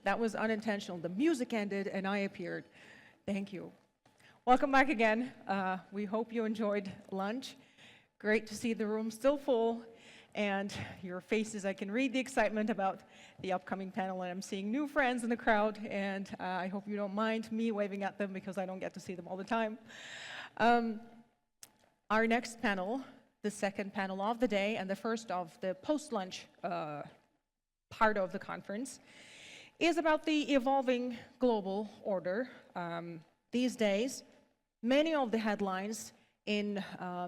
That was unintentional. The music ended and I appeared. Thank you. Welcome back again. We hope you enjoyed lunch. Great to see the room still full, and your faces, I can read the excitement about the upcoming panel, and I'm seeing new friends in the crowd, and I hope you don't mind me waving at them because I don't get to see them all the time. Our next panel, the second panel of the day and the first of the post-lunch part of the conference, is about the evolving global order. These days, many of the headlines in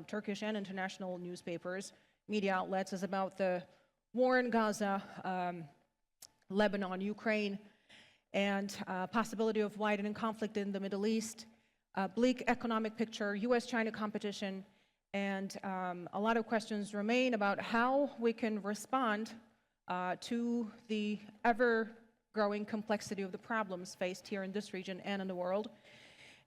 Turkish and international newspapers, media outlets, is about the war in Gaza, Lebanon, Ukraine, and possibility of widening conflict in the Middle East, bleak economic picture, US-China competition, and a lot of questions remain about how we can respond to the ever-growing complexity of the problems faced here in this region and in the world.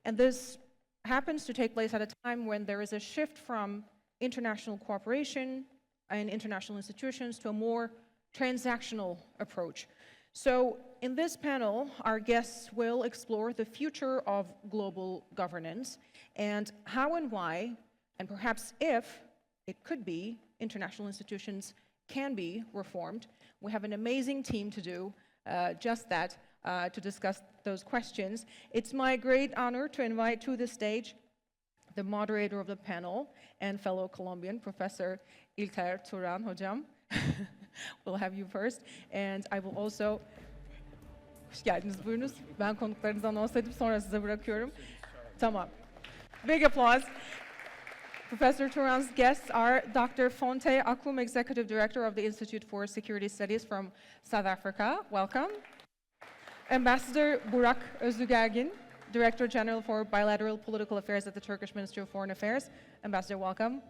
And this happens to take place at a time when there is a shift from international cooperation and international institutions to a more transactional approach. So in this panel, our guests will explore the future of global governance and how and why, and perhaps if it could be, international institutions can be reformed. We have an amazing team to do just that, to discuss those questions. It's my great honor to invite to the stage the moderator of the panel and fellow Colombian, Professor İlker Turan Hocam. We'll have you first. And I will also... Hoş geldiniz, buyurunuz. Ben konuklarınızdan olsaydım sonra size bırakıyorum. Tamam. Big applause. Professor Turan's guests are Dr. Fonteh Akum, Executive Director of the Institute for Security Studies from South Africa. Welcome. Ambassador Burak Özlügergin, Director General for Bilateral Political Affairs at the Turkish Ministry of Foreign Affairs. Ambassador, welcome.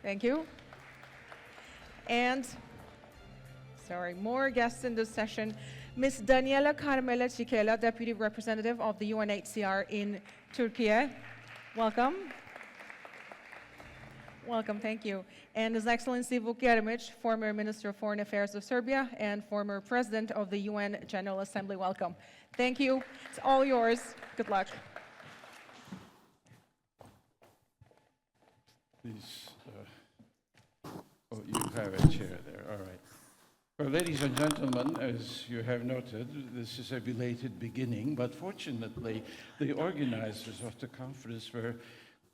Thank you. And, more guests in this session. Ms. Daniela Carmela Cicchella, Deputy Representative of the UNHCR in Turkey. Welcome. Welcome, thank you. And His Excellency Vuk Jeremic, former Minister of Foreign Affairs of Serbia and former President of the UN General Assembly. Welcome. Thank you. It's all yours. Good luck. Please. Oh, you have a chair there. All right. Well, ladies and gentlemen, as you have noted, this is a belated beginning, but fortunately, the organizers of the conference were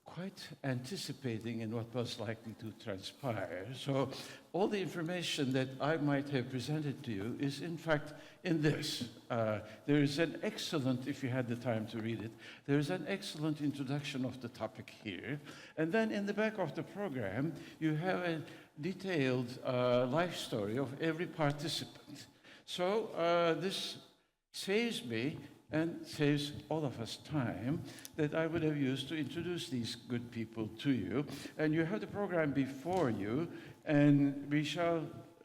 quite anticipating in what was likely to transpire. So all the information that I might have presented to you is in fact in this. There is an excellent, if you had the time to read it, there is an excellent introduction of the topic here. And then in the back of the program, you have a detailed life story of every participant. So this saves me and saves all of us time that I would have used to introduce these good people to you. And you have the program before you, and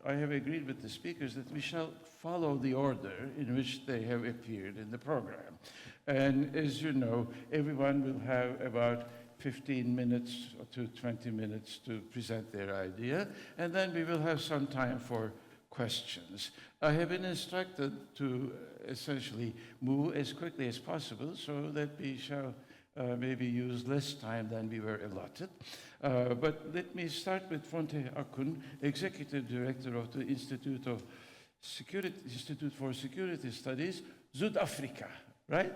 I have agreed with the speakers that we shall follow the order in which they have appeared in the program. And as you know, everyone will have about 15 minutes to 20 minutes to present their idea, and then we will have some time for questions. I have been instructed to essentially move as quickly as possible so that we shall maybe use less time than we were allotted. But let me start with Fonteh Akum, Executive Director of the Institute for Security Studies, Zuid-Afrika, right?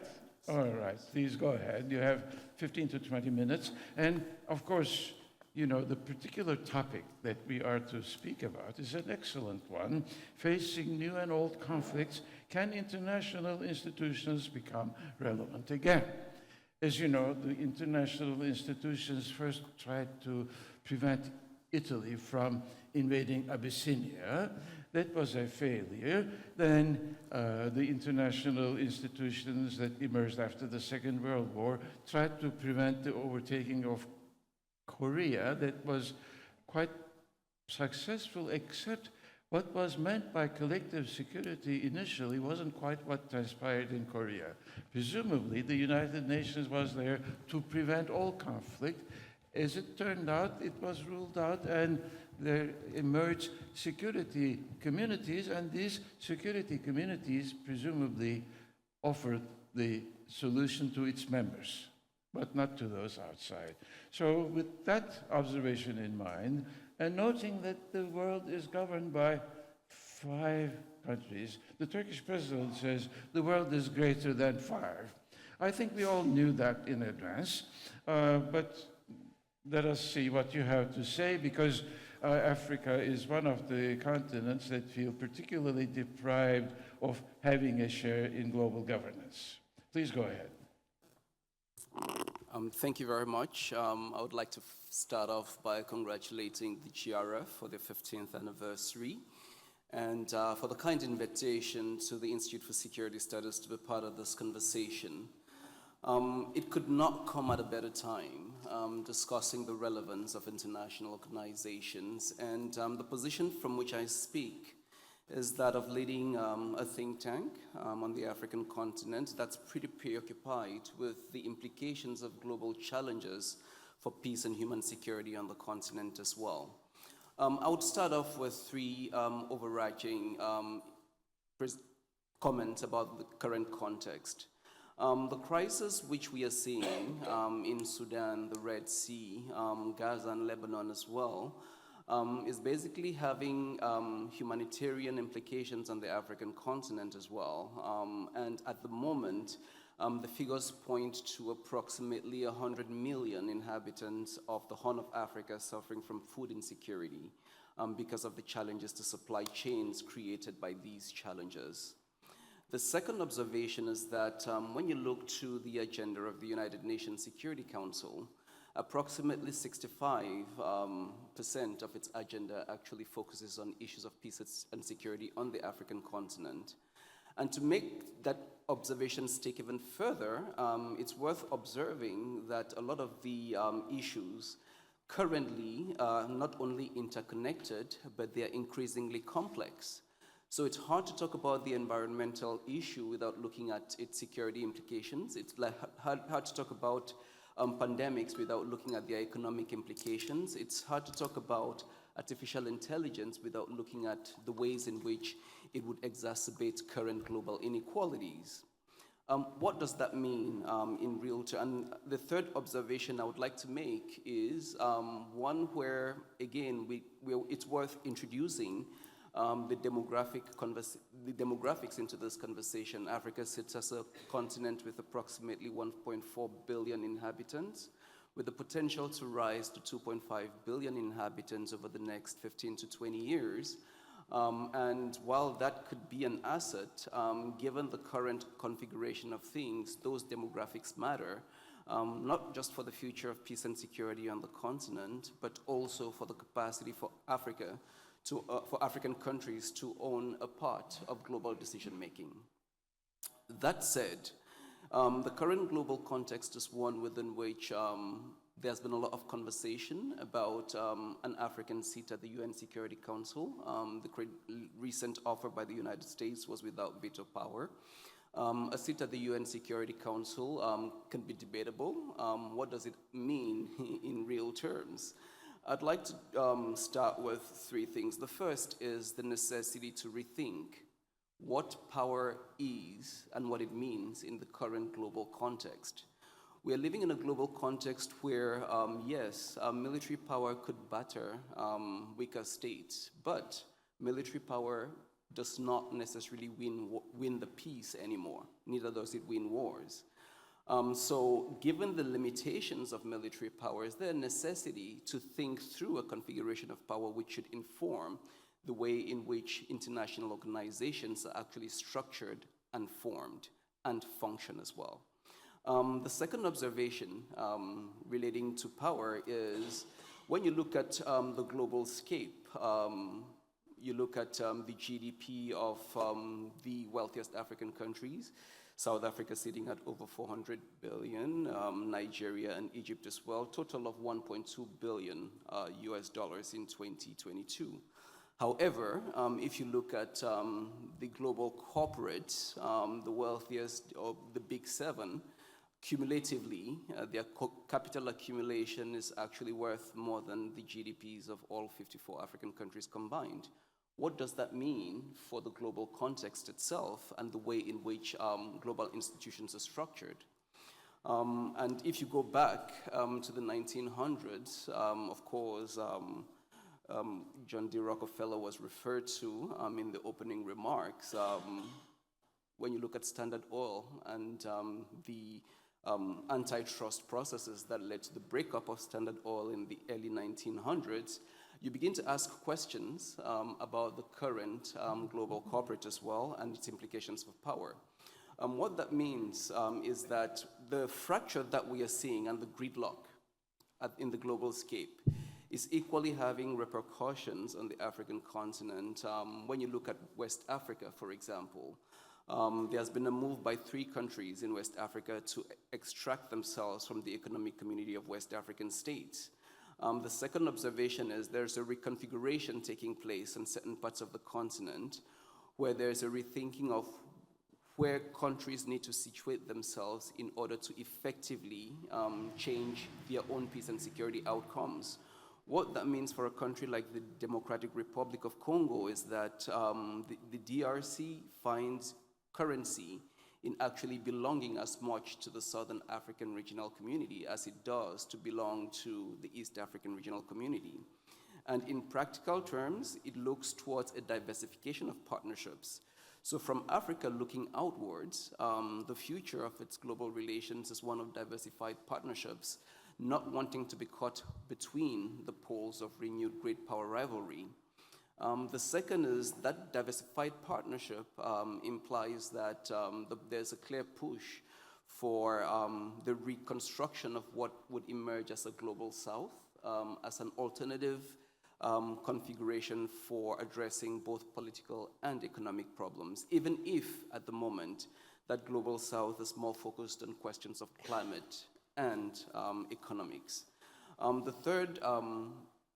All right, please go ahead. You have 15 to 20 minutes. And of course, you know, the particular topic that we are to speak about is an excellent one. Facing new and old conflicts, can international institutions become relevant again? As you know, the international institutions first tried to prevent Italy from invading Abyssinia. That was a failure. Then the international institutions that emerged after the Second World War tried to prevent the overtaking of Korea. That was quite successful, except what was meant by collective security initially wasn't quite what transpired in Korea. Presumably, the United Nations was there to prevent all conflict, As it turned out, it was ruled out, and there emerged security communities, and these security communities presumably offered the solution to its members, but not to those outside. So with that observation in mind, and noting that the world is governed by 5 countries, the Turkish president says the world is greater than 5. I think we all knew that in advance, but let us see what you have to say, because Africa is one of the continents that feel particularly deprived of having a share in global governance. Please go ahead. Thank you very much. I would like to start off by congratulating the GRF for their 15th anniversary and for the kind invitation to the Institute for Security Studies to be part of this conversation. It could not come at a better time discussing the relevance of international organizations, and the position from which I speak is that of leading a think tank on the African continent that's pretty preoccupied with the implications of global challenges for peace and human security on the continent as well. I would start off with 3 overarching comments about the current context. The crisis which we are seeing in Sudan, the Red Sea, Gaza and Lebanon as well, is basically having humanitarian implications on the African continent as well. And at the moment, the figures point to approximately 100 million inhabitants of the Horn of Africa suffering from food insecurity because of the challenges to supply chains created by these challenges. The second observation is that when you look to the agenda of the United Nations Security Council, approximately 65% of its agenda actually focuses on issues of peace and security on the African continent. And to make that observation stick even further, it's worth observing that a lot of the issues currently are not only interconnected, but they are increasingly complex. So it's hard to talk about the environmental issue without looking at its security implications. It's hard to talk about pandemics without looking at their economic implications. It's hard to talk about artificial intelligence without looking at the ways in which it would exacerbate current global inequalities. What does that mean in real terms? And the third observation I would like to make is one where, again, it's worth introducing the demographics into this conversation. Africa sits as a continent with approximately 1.4 billion inhabitants, with the potential to rise to 2.5 billion inhabitants over the next 15 to 20 years. And while that could be an asset, given the current configuration of things, those demographics matter, not just for the future of peace and security on the continent, but also for the capacity for Africa for African countries to own a part of global decision-making. That said, the current global context is one within which there's been a lot of conversation about an African seat at the UN Security Council. The recent offer by the United States was without veto power. A seat at the UN Security Council can be debatable. What does it mean in real terms? I'd like to start with 3 things. The first is the necessity to rethink what power is and what it means in the current global context. We are living in a global context where, yes, military power could batter weaker states, but military power does not necessarily win the peace anymore. Neither does it win wars. So given the limitations of military power, is there a necessity to think through a configuration of power which should inform the way in which international organizations are actually structured and formed and function as well? The second observation relating to power is when you look at the global scape, you look at the GDP of the wealthiest African countries, South Africa sitting at over 400 billion, Nigeria and Egypt as well, total of 1.2 billion US dollars in 2022. However, if you look at the global corporates, the wealthiest of the big 7 Cumulatively, their capital accumulation is actually worth more than the GDPs of all 54 African countries combined. What does that mean for the global context itself and the way in which global institutions are structured? And if you go back to the 1900s, of course, John D. Rockefeller was referred to in the opening remarks. When you look at Standard Oil and the antitrust processes that led to the breakup of Standard Oil in the early 1900s, you begin to ask questions about the current global corporate as well and its implications for power. What that means is that the fracture that we are seeing and the gridlock in the global scape is equally having repercussions on the African continent. When you look at West Africa, for example, there's been a move by 3 countries in West Africa to extract themselves from the economic community of West African states. The second observation is there's a reconfiguration taking place in certain parts of the continent where there's a rethinking of where countries need to situate themselves in order to effectively change their own peace and security outcomes. What that means for a country like the Democratic Republic of Congo is that the DRC finds currency in actually belonging as much to the Southern African regional community as it does to belong to the East African regional community. And in practical terms, it looks towards a diversification of partnerships. So from Africa looking outwards, the future of its global relations is one of diversified partnerships, not wanting to be caught between the poles of renewed great power rivalry. The second is that diversified partnership implies that there's a clear push for the reconstruction of what would emerge as a global South, as an alternative configuration for addressing both political and economic problems, even if at the moment that global South is more focused on questions of climate and economics. The third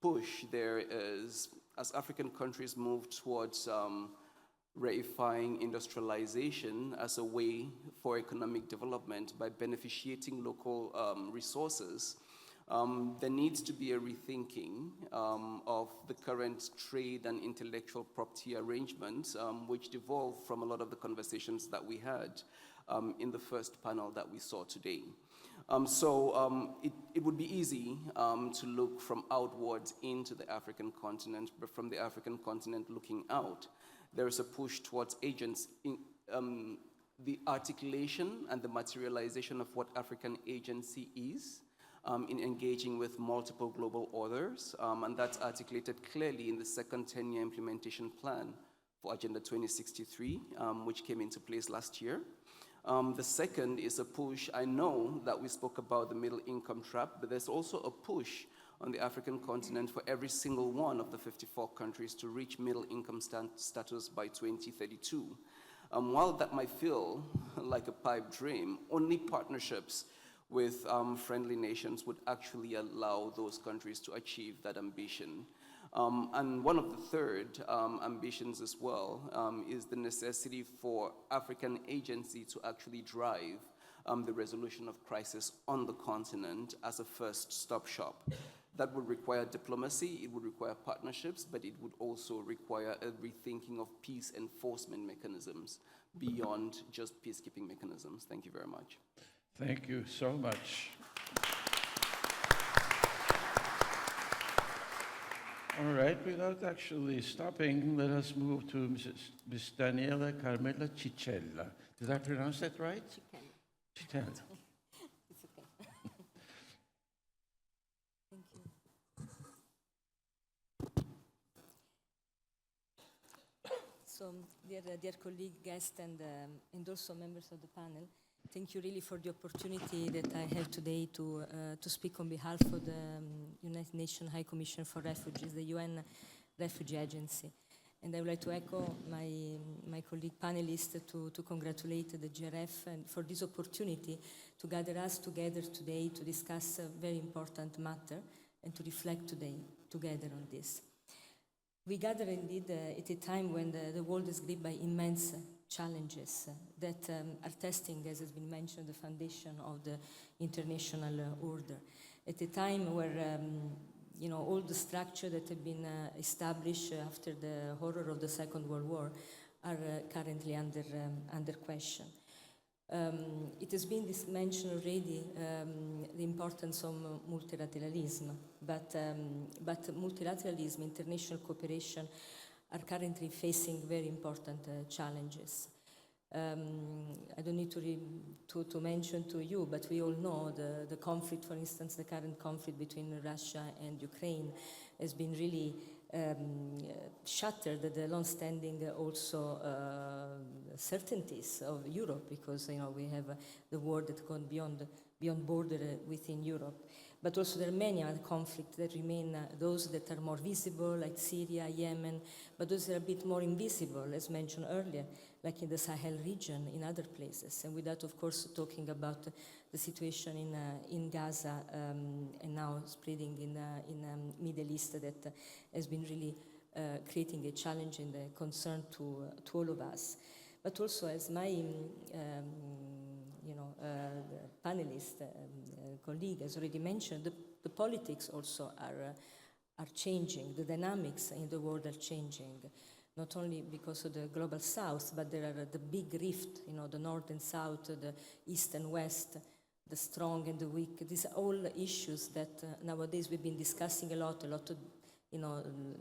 push there is, as African countries move towards reifying industrialization as a way for economic development by beneficiating local resources, there needs to be a rethinking of the current trade and intellectual property arrangements, which devolved from a lot of the conversations that we had in the first panel that we saw today. It would be easy to look from outwards into the African continent, but from the African continent looking out, there is a push towards agents in the articulation and the materialization of what African agency is in engaging with multiple global orders, and that's articulated clearly in the second 10-year implementation plan for Agenda 2063, which came into place last year. The second is a push. I know that we spoke about the middle income trap, but there's also a push on the African continent for every single one of the 54 countries to reach middle income status by 2032. While that might feel like a pipe dream, only partnerships with friendly nations would actually allow those countries to achieve that ambition. And one of the third ambitions as well is the necessity for African agency to actually drive the resolution of crisis on the continent as a first stop shop. That would require diplomacy, it would require partnerships, but it would also require a rethinking of peace enforcement mechanisms beyond just peacekeeping mechanisms. Thank you very much. Thank you so much. All right, without actually stopping, let us move to Ms. Daniela Carmela Cicchella. Did I pronounce that right? Cicchella. It's okay. Thank you. So, dear colleague, guests, and also members of the panel, thank you really for the opportunity that I have today to speak on behalf of the United Nations High Commission for Refugees, the UN Refugee Agency. And I would like to echo my colleague panelists to congratulate the GRF and for this opportunity to gather us together today to discuss a very important matter and to reflect today together on this. We gather indeed at a time when the world is gripped by immense challenges that are testing, as has been mentioned, the foundation of the international order. At a time where all the structure that have been established after the horror of the Second World War are currently under question. It has been mentioned already, the importance of multilateralism, but multilateralism, international cooperation, are currently facing very important challenges. I don't need to mention to you, but we all know the conflict, for instance, the current conflict between Russia and Ukraine has been really shattered the long-standing also certainties of Europe, because we have the war that gone beyond border within Europe. But also there are many other conflicts that remain, those that are more visible, like Syria, Yemen, but those that are a bit more invisible, as mentioned earlier, like in the Sahel region, in other places. And with that, of course, talking about the situation in Gaza and now spreading in Middle East, that has been really creating a challenge and a concern to all of us. But also, as my panelist colleague has already mentioned, the politics also are changing. The dynamics in the world are changing, not only because of the global south, but there are the big rift, the north and south, the east and west, the strong and the weak. These are all issues that nowadays we've been discussing a lot of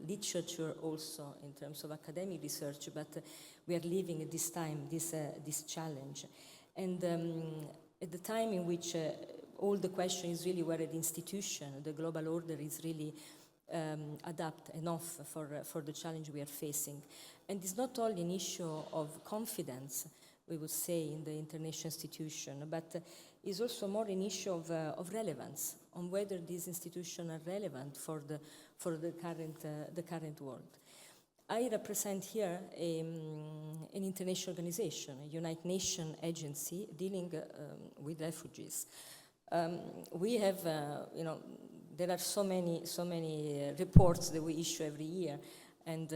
literature also in terms of academic research, but we are living at this time, this challenge. And at the time in which all the question is really whether the institution, the global order is really adapt enough for the challenge we are facing. And it's not only an issue of confidence, we would say, in the international institution, but is also more an issue of relevance, on whether these institutions are relevant for the current world. I represent here an international organization, a United Nations agency dealing with refugees. We have, there are so many reports that we issue every year, and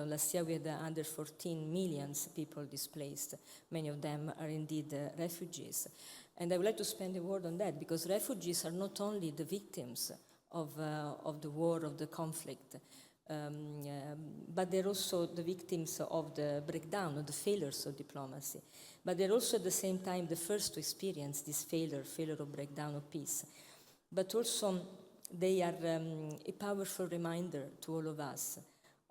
last year we had under 14 million people displaced. Many of them are indeed refugees. And I would like to spend a word on that, because refugees are not only the victims of the war, of the conflict, but they're also the victims of the breakdown, of the failures of diplomacy. But they're also at the same time the first to experience this failure of breakdown of peace. But also they are a powerful reminder to all of us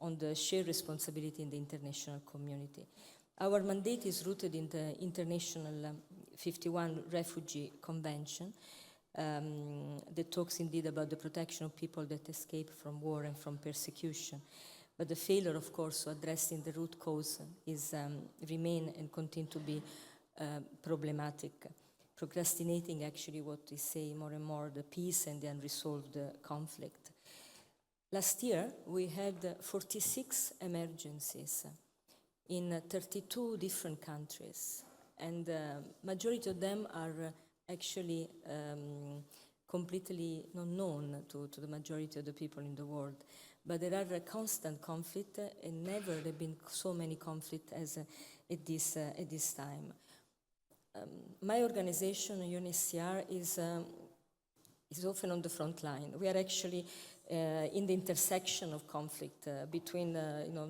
on the shared responsibility in the international community. Our mandate is rooted in the International 51 Refugee Convention, that talks indeed about the protection of people that escape from war and from persecution. But the failure, of course, of addressing the root cause is remain and continue to be problematic, procrastinating actually what we say more and more, the peace and the unresolved conflict. Last year, we had 46 emergencies in 32 different countries, and majority of them are actually completely unknown to the majority of the people in the world. But there are a constant conflict, and never there have been so many conflicts as at this time. My organization, UNHCR, is often on the front line. We are actually in the intersection of conflict between,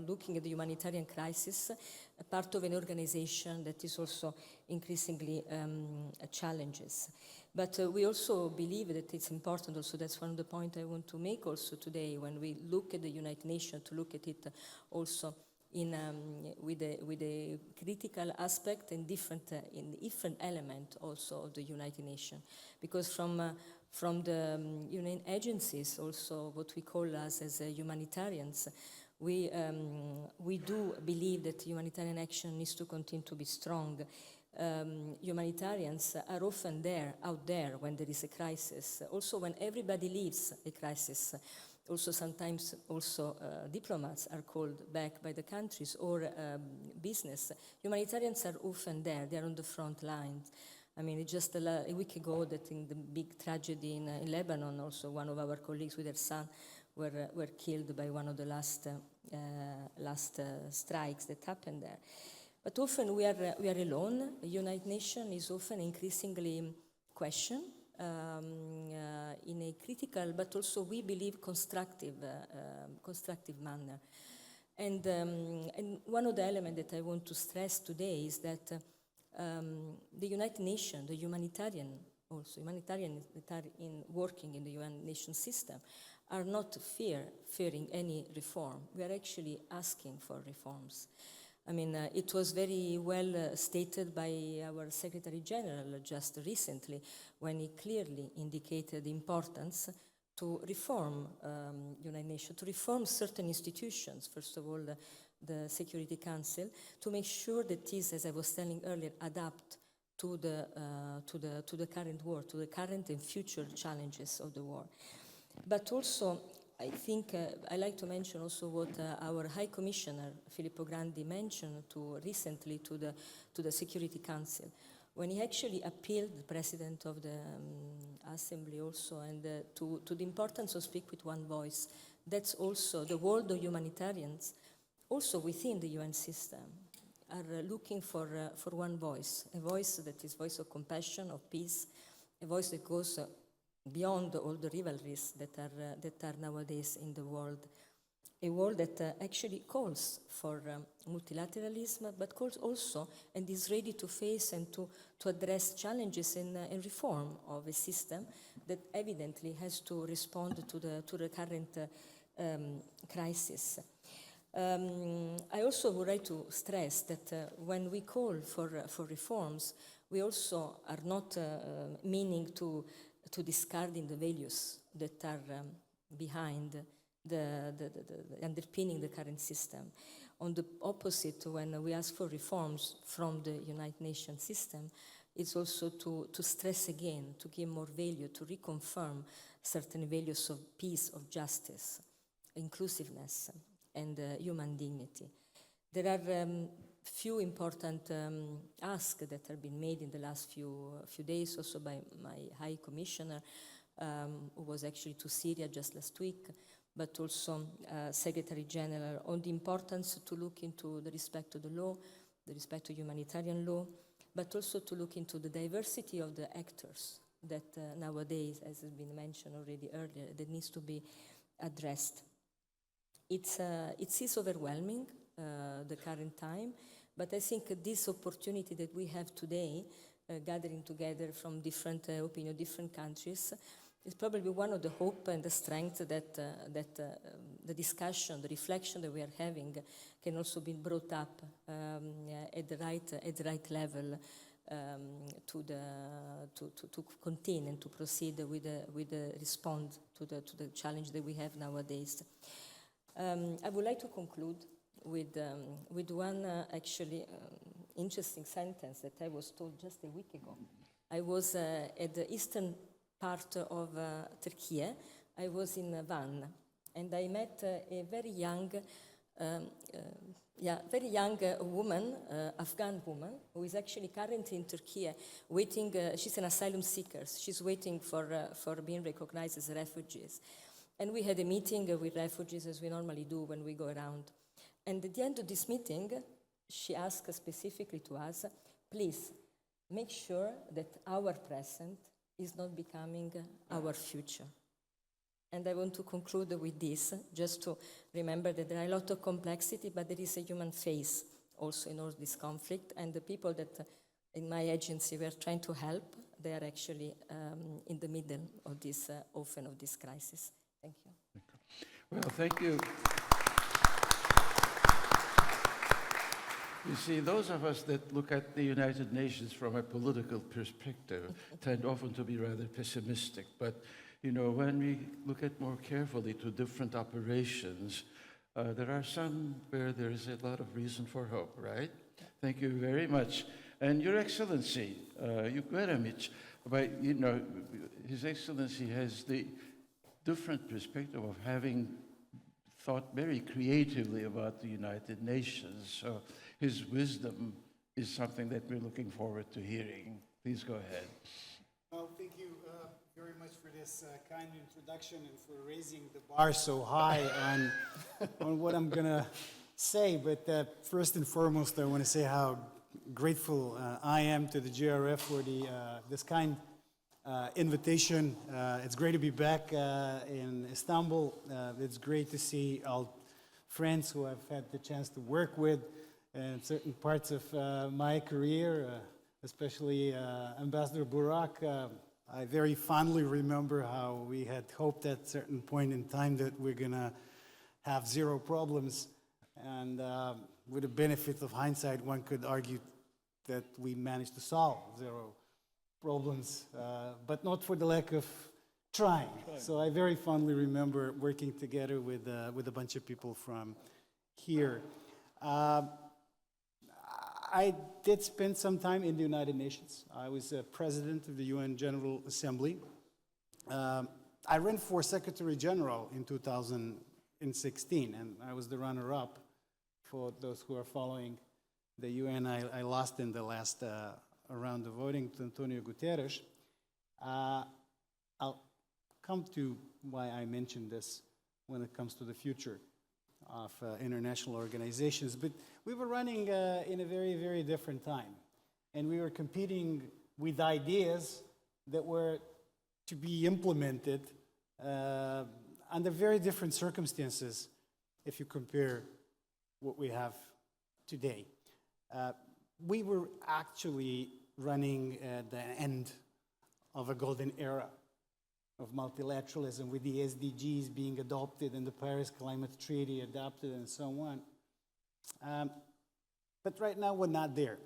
looking at the humanitarian crisis, a part of an organization that is also increasingly challenges. But we also believe that it's important also, that's one of the points I want to make also today, when we look at the United Nations, to look at it also with a critical aspect and different element also of the United Nations. Because from the UN agencies, also what we call us as humanitarians, we do believe that humanitarian action needs to continue to be strong. Humanitarians are often out there when there is a crisis. Also when everybody leaves a crisis, also sometimes diplomats are called back by the countries, or business. Humanitarians are often there, they're on the front lines. I mean, it's just a week ago that in the big tragedy in Lebanon, also one of our colleagues with their son were killed by one of the last strikes that happened there. But often we are alone. The United Nations is often increasingly questioned in a critical, but also we believe constructive manner. And one of the elements that I want to stress today is that the United Nations, the humanitarian that are working in the United Nations system, are not fearing any reform. We are actually asking for reforms. I mean, it was very well stated by our Secretary General just recently when he clearly indicated the importance to reform United Nations, to reform certain institutions, first of all the Security Council, to make sure that this, as I was telling earlier, adapt to the current war, to the current and future challenges of the war. But also, I think I like to mention also what our High Commissioner Filippo Grandi mentioned recently to the Security Council, when he actually appealed the President of the Assembly also, and to the importance of speak with one voice. That's also the world of humanitarians, also within the UN system, are looking for one voice, a voice that is voice of compassion, of peace, a voice that goes beyond all the rivalries that are nowadays in the world. A world that actually calls for multilateralism, but calls also and is ready to face and to address challenges in reform of a system that evidently has to respond to the current crisis. I also would like to stress that when we call for reforms, we also are not meaning to discarding the values that are behind the underpinning the current system. On the opposite, when we ask for reforms from the United Nations system, it's also to stress again, to give more value, to reconfirm certain values of peace, of justice, inclusiveness, and human dignity. There are few important asks that have been made in the last few days, also by my High Commissioner, who was actually to Syria just last week, but also Secretary General, on the importance to look into the respect to the law, the respect to humanitarian law, but also to look into the diversity of the actors that nowadays, as has been mentioned already earlier, that needs to be addressed. It is overwhelming, the current time, but I think this opportunity that we have today, gathering together from different opinions, different countries, is probably one of the hope and the strength that the discussion, the reflection that we are having can also be brought up at the right level to contain and to proceed with the response to the challenge that we have nowadays. I would like to conclude with one actually interesting sentence that I was told just a week ago. I was at the eastern part of Turkey. I was in Van, and I met a very young woman, Afghan woman, who is actually currently in Turkey, waiting. She's an asylum seeker. She's waiting for being recognized as refugees. And we had a meeting with refugees, as we normally do when we go around. And at the end of this meeting, she asked specifically to us, please make sure that our present is not becoming our future. And I want to conclude with this, just to remember that there are a lot of complexity, but there is a human face also in all this conflict. And the people that in my agency were trying to help, they are actually in the middle of this, often of this crisis. Thank you. Well, thank you. You see, those of us that look at the United Nations from a political perspective tend often to be rather pessimistic. But, you know, when we look at more carefully to different operations, there are some where there is a lot of reason for hope, right? Thank you very much. And Your Excellency, GİFGRF, but, you know, His Excellency has the different perspective of having thought very creatively about the United Nations. So his wisdom is something that we're looking forward to hearing. Please go ahead. Well, thank you very much for this kind introduction and for raising the bar so high on what I'm gonna say, but first and foremost, I want to say how grateful I am to the GRF for this kind invitation. It's great to be back in Istanbul. It's great to see all friends who I've had the chance to work with in certain parts of my career, especially Ambassador Burak. I very fondly remember how we had hoped at a certain point in time that we're going to have zero problems. And with the benefit of hindsight, one could argue that we managed to solve zero problems, but not for the lack of trying. So I very fondly remember working together with a bunch of people from here. I did spend some time in the United Nations. I was president of the UN General Assembly. I ran for Secretary General in 2016, and I was the runner-up. For those who are following the UN, I lost in the last round of voting to Antonio Guterres. I'll come to why I mentioned this when it comes to the future of international organizations. But we were running in a very, very different time. And we were competing with ideas that were to be implemented under very different circumstances if you compare what we have today. We were actually running at the end of a golden era of multilateralism, with the SDGs being adopted and the Paris Climate Treaty adopted and so on. But right now we're not there.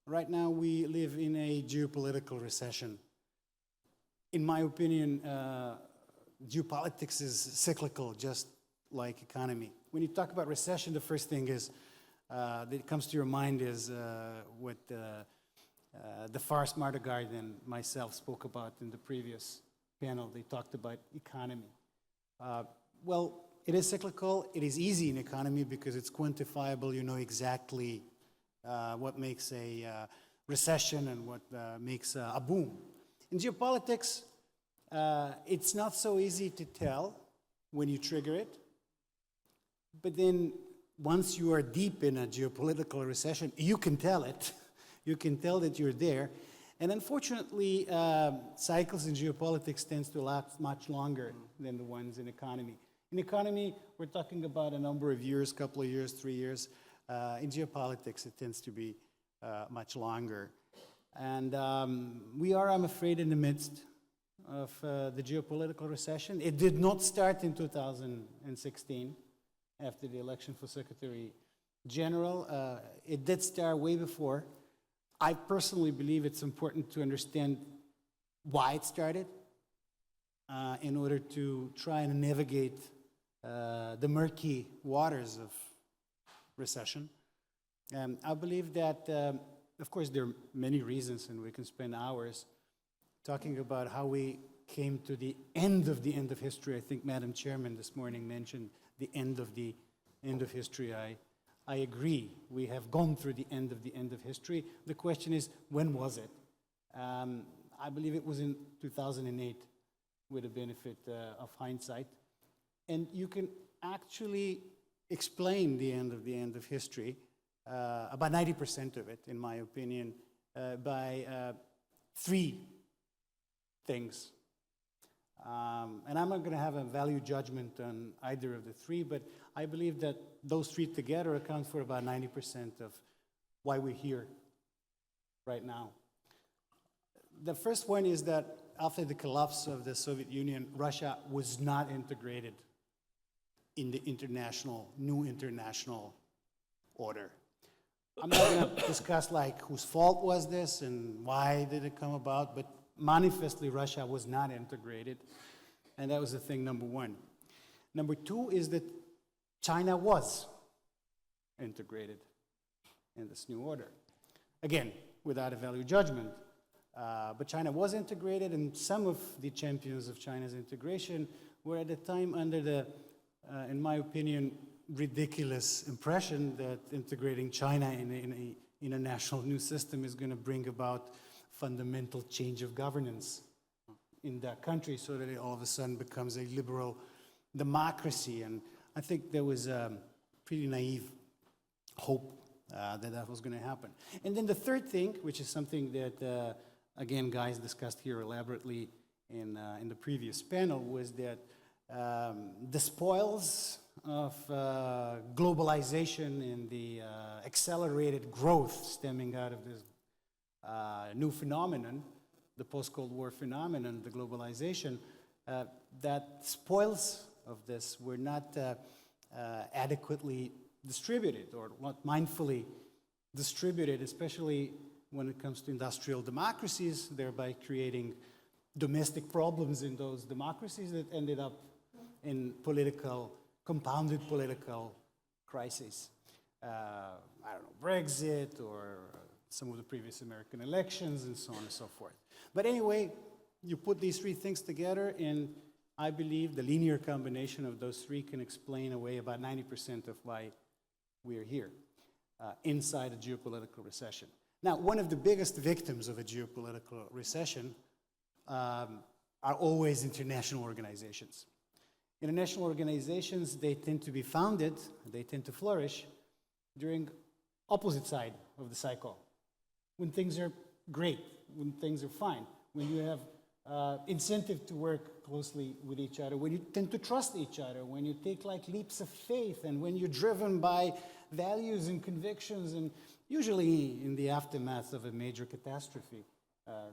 Right now we live in a geopolitical recession. In my opinion, geopolitics is cyclical, just like economy. When you talk about recession, the first thing is that comes to your mind is what the Far Smarter Guard and myself spoke about in the previous panel. They talked about economy. Well, it is cyclical. It is easy in economy because it's quantifiable. You know exactly what makes a recession and what makes a boom. In geopolitics, it's not so easy to tell when you trigger it. But then once you are deep in a geopolitical recession, you can tell it. You can tell that you're there. And unfortunately, cycles in geopolitics tends to last much longer than the ones in economy. In economy, we're talking about a number of years, couple of years, 3 years. In geopolitics, it tends to be much longer. And we are, I'm afraid, in the midst of the geopolitical recession. It did not start in 2016 after the election for Secretary General. It did start way before. I personally believe it's important to understand why it started in order to try and navigate the murky waters of recession. I believe that, of course, there are many reasons, and we can spend hours talking about how we came to the end of history. I think Madam Chairman this morning mentioned the end of history. I agree. We have gone through the end of history. The question is, when was it? I believe it was in 2008, with the benefit of hindsight. And you can actually explain the end of history, about 90% of it, in my opinion, by three things. And I'm not going to have a value judgment on either of the three, but I believe that those three together account for about 90% of why we're here right now. The first one is that after the collapse of the Soviet Union, Russia was not integrated in the new international order. I'm not going to discuss like whose fault was this and why did it come about, but manifestly Russia was not integrated, and that was the thing number one. Number two is that China was integrated in this new order. Again, without a value judgment, but China was integrated, and some of the champions of China's integration were at the time under the, in my opinion, ridiculous impression that integrating China in a national new system is going to bring about fundamental change of governance in that country so that it all of a sudden becomes a liberal democracy. And I think there was pretty naive hope that was going to happen. And then the third thing, which is something that, again, guys discussed here elaborately in the previous panel, was that the spoils of globalization and the accelerated growth stemming out of this new phenomenon, the post-Cold War phenomenon, the globalization, that spoils of this were not adequately distributed or not mindfully distributed, especially when it comes to industrial democracies, thereby creating domestic problems in those democracies that ended up in compounded political crises. I don't know, Brexit or some of the previous American elections and so on and so forth. But anyway, you put these three things together, and I believe the linear combination of those three can explain away about 90% of why we're here, inside a geopolitical recession. Now, one of the biggest victims of a geopolitical recession are always international organizations. International organizations, they tend to be founded, they tend to flourish during opposite side of the cycle. When things are great, when things are fine, when you have incentive to work closely with each other, when you tend to trust each other, when you take like leaps of faith, and when you're driven by values and convictions, and usually in the aftermath of a major catastrophe.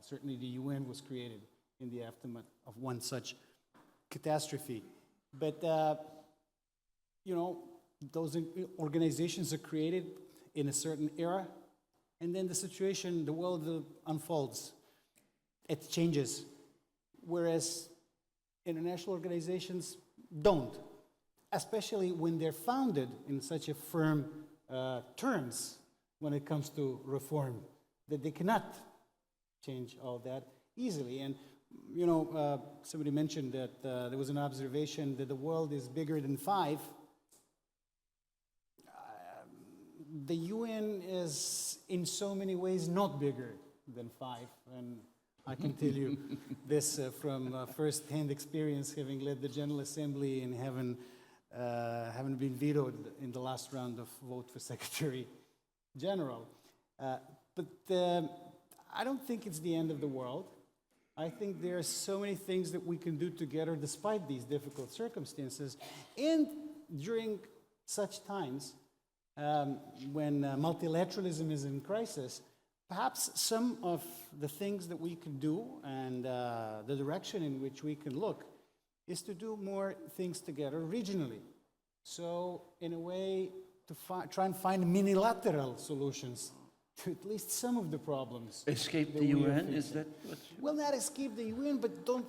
Certainly the UN was created in the aftermath of one such catastrophe. But, you know, those organizations are created in a certain era, and then the situation, the world unfolds. It changes. Whereas international organizations don't, especially when they're founded in such a firm terms when it comes to reform, that they cannot change all that easily. And, you know, somebody mentioned that there was an observation that the world is bigger than 5. The UN is in so many ways not bigger than 5. And I can tell you this from first-hand experience, having led the General Assembly and having been vetoed in the last round of vote for Secretary General. But I don't think it's the end of the world. I think there are so many things that we can do together despite these difficult circumstances. And during such times, when multilateralism is in crisis, perhaps some of the things that we can do and the direction in which we can look is to do more things together regionally. So, in a way, to try and find minilateral solutions to at least some of the problems. Escape the UN, is that what you... Well, not escape the UN, but don't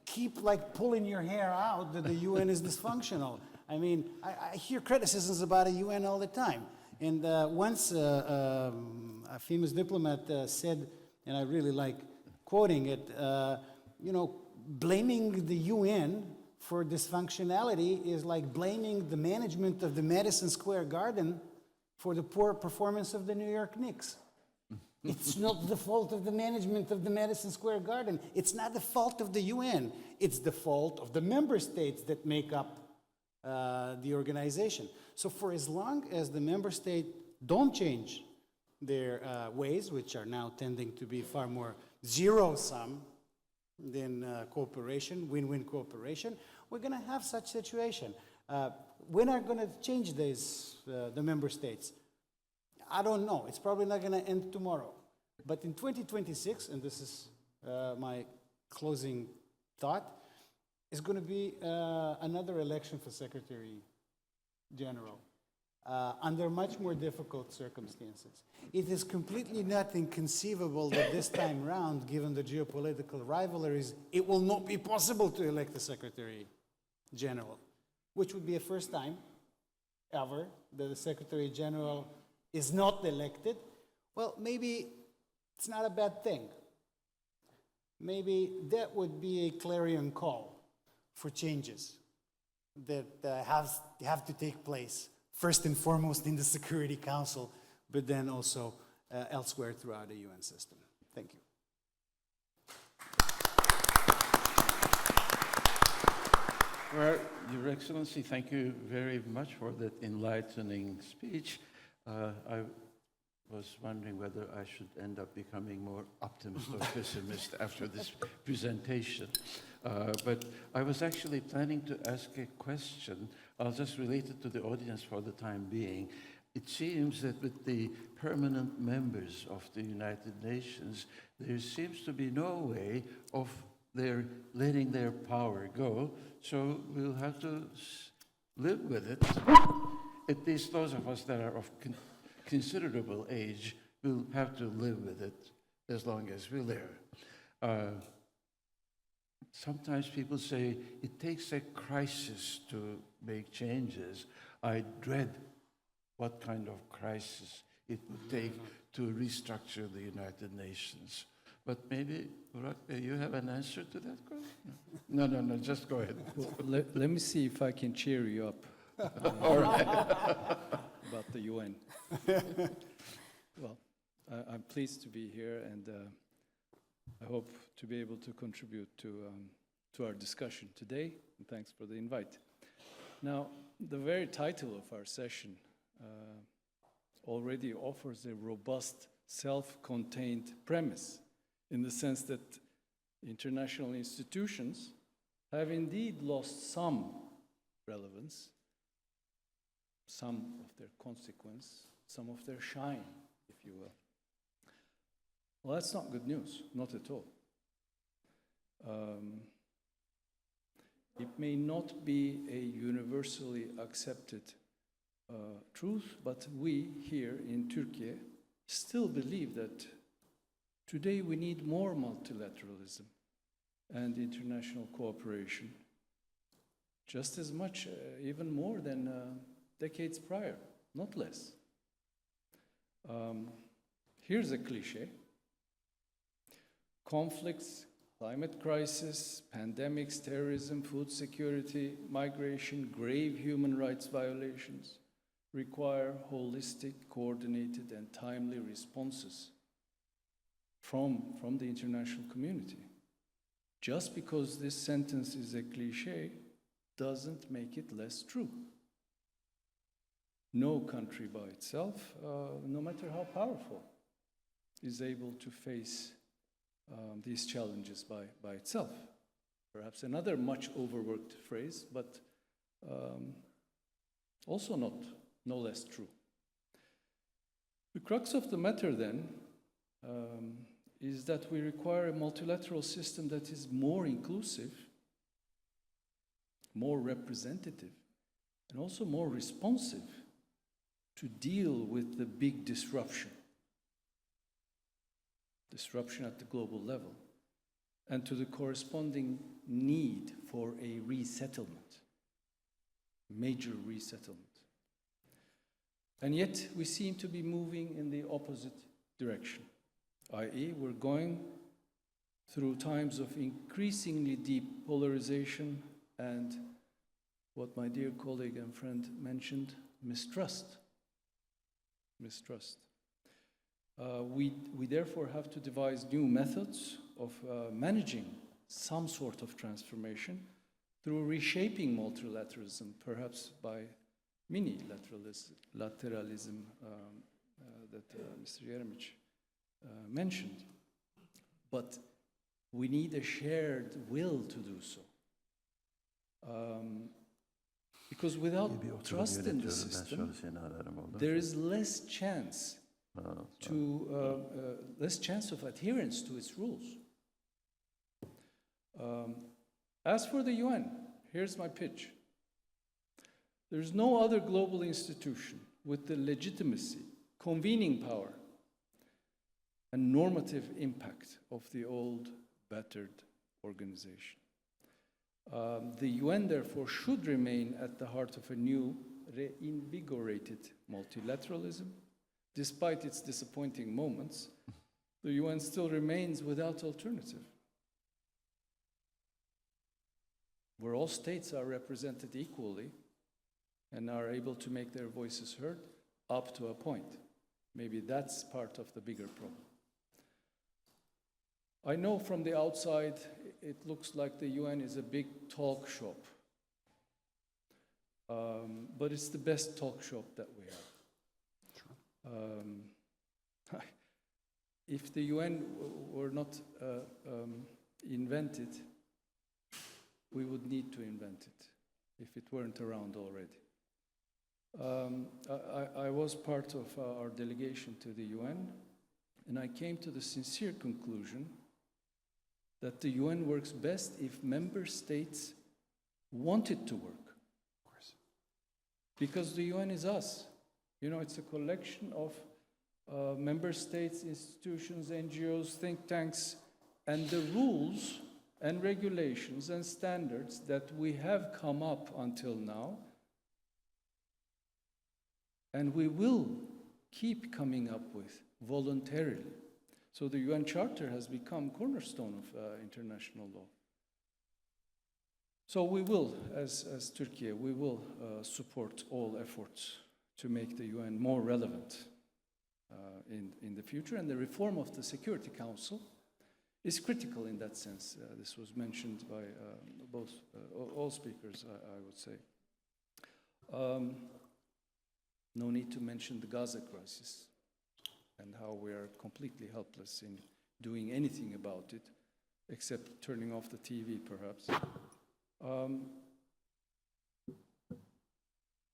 keep pulling your hair out that the UN is dysfunctional. I mean, I hear criticisms about the UN all the time. And once a famous diplomat said, and I really like quoting it, you know, blaming the UN for dysfunctionality is like blaming the management of the Madison Square Garden for the poor performance of the New York Knicks. It's not the fault of the management of the Madison Square Garden. It's not the fault of the UN. It's the fault of the member states that make up the organization. So for as long as the member states don't change their ways, which are now tending to be far more zero-sum than cooperation, win-win cooperation, we're going to have such situation. When are going to change these, the member states? I don't know. It's probably not going to end tomorrow. But in 2026, and this is my closing thought, is going to be another election for Secretary General under much more difficult circumstances. It is completely not inconceivable that this time round, given the geopolitical rivalries, it will not be possible to elect a Secretary General, which would be a first time ever that the Secretary General is not elected. Well, maybe it's not a bad thing. Maybe that would be a clarion call for changes that have to take place, first and foremost in the Security Council, but then also elsewhere throughout the UN system. Thank you. Well, Your Excellency, thank you very much for that enlightening speech. I was wondering whether I should end up becoming more optimist or pessimist after this presentation. But I was actually planning to ask a question. I'll just relate it to the audience for the time being. It seems that with the permanent members of the United Nations, there seems to be no way of their letting their power go, so we'll have to live with it. At least those of us that are of considerable age will have to live with it as long as we live. Sometimes people say it takes a crisis to make changes. I dread what kind of crisis it would take to restructure the United Nations. But maybe, Burak, you have an answer to that question? No, just go ahead. Well, let me see if I can cheer you up All right. about the UN. Well, I'm pleased to be here, and I hope to be able to contribute to our discussion today, and thanks for the invite. Now, the very title of our session already offers a robust, self-contained premise, in the sense that international institutions have indeed lost some relevance, some of their consequence, some of their shine, if you will. Well, that's not good news, not at all. It may not be a universally accepted truth, but we here in Turkey still believe that today we need more multilateralism and international cooperation, just as much, even more than decades prior, not less. Here's a cliche. Conflicts, climate crisis, pandemics, terrorism, food security, migration, grave human rights violations require holistic, coordinated, and timely responses from the international community. Just because this sentence is a cliche doesn't make it less true. No country by itself, no matter how powerful, is able to face these challenges by itself. Perhaps another much overworked phrase, but also no less true. The crux of the matter then is that we require a multilateral system that is more inclusive, more representative, and also more responsive to deal with the big disruption at the global level, and to the corresponding need for a resettlement, major resettlement. And yet we seem to be moving in the opposite direction, i.e. we're going through times of increasingly deep polarization and what my dear colleague and friend mentioned, mistrust. We therefore have to devise new methods of managing some sort of transformation through reshaping multilateralism, perhaps by mini-lateralism that Mr. Jeremic mentioned. But we need a shared will to do so. Because without trust in the system, there is less chance of adherence to its rules. As for the UN, here's my pitch. There's no other global institution with the legitimacy, convening power, and normative impact of the old, battered organization. The UN, therefore, should remain at the heart of a new, reinvigorated multilateralism. Despite its disappointing moments, the UN still remains without alternative, where all states are represented equally and are able to make their voices heard up to a point. Maybe that's part of the bigger problem. I know from the outside it looks like the UN is a big talk shop But it's the best talk shop that we have. If the UN were not invented, we would need to invent it if it weren't around already. I was part of our delegation to the UN, and I came to the sincere conclusion that the UN works best if member states want it to work. Of course. Because the UN is us. You know, it's a collection of member states, institutions, NGOs, think tanks, and the rules and regulations and standards that we have come up until now, and we will keep coming up with voluntarily. So the UN Charter has become cornerstone of international law. So we will, as Turkey, we will support all efforts to make the UN more relevant in the future, and the reform of the Security Council is critical in that sense. This was mentioned by all speakers, I would say. No need to mention the Gaza crisis and how we are completely helpless in doing anything about it, except turning off the TV, perhaps.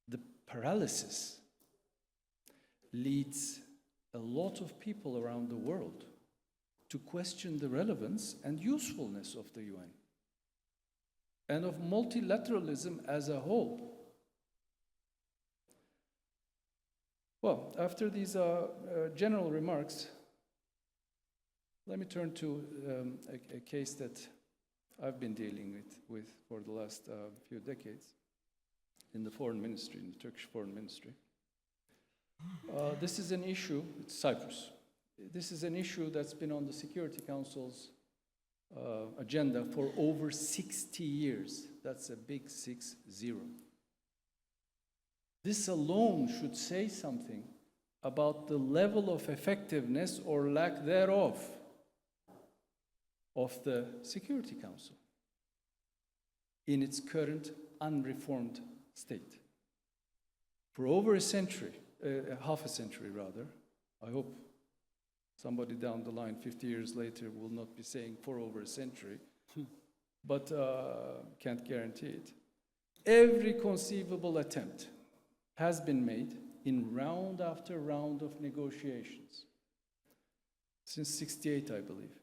The paralysis leads a lot of people around the world to question the relevance and usefulness of the UN and of multilateralism as a whole. Well, after these general remarks, let me turn to a case that I've been dealing with for the last few decades in the foreign ministry, in the Turkish foreign ministry. This is an issue, it's Cyprus. This is an issue that's been on the Security Council's agenda for over 60 years. That's a big 60. This alone should say something about the level of effectiveness or lack thereof of the Security Council in its current unreformed state. For over a century, half a century rather, I hope somebody down the line 50 years later will not be saying for over a century, but can't guarantee it. Every conceivable attempt has been made in round after round of negotiations, since '68, I believe,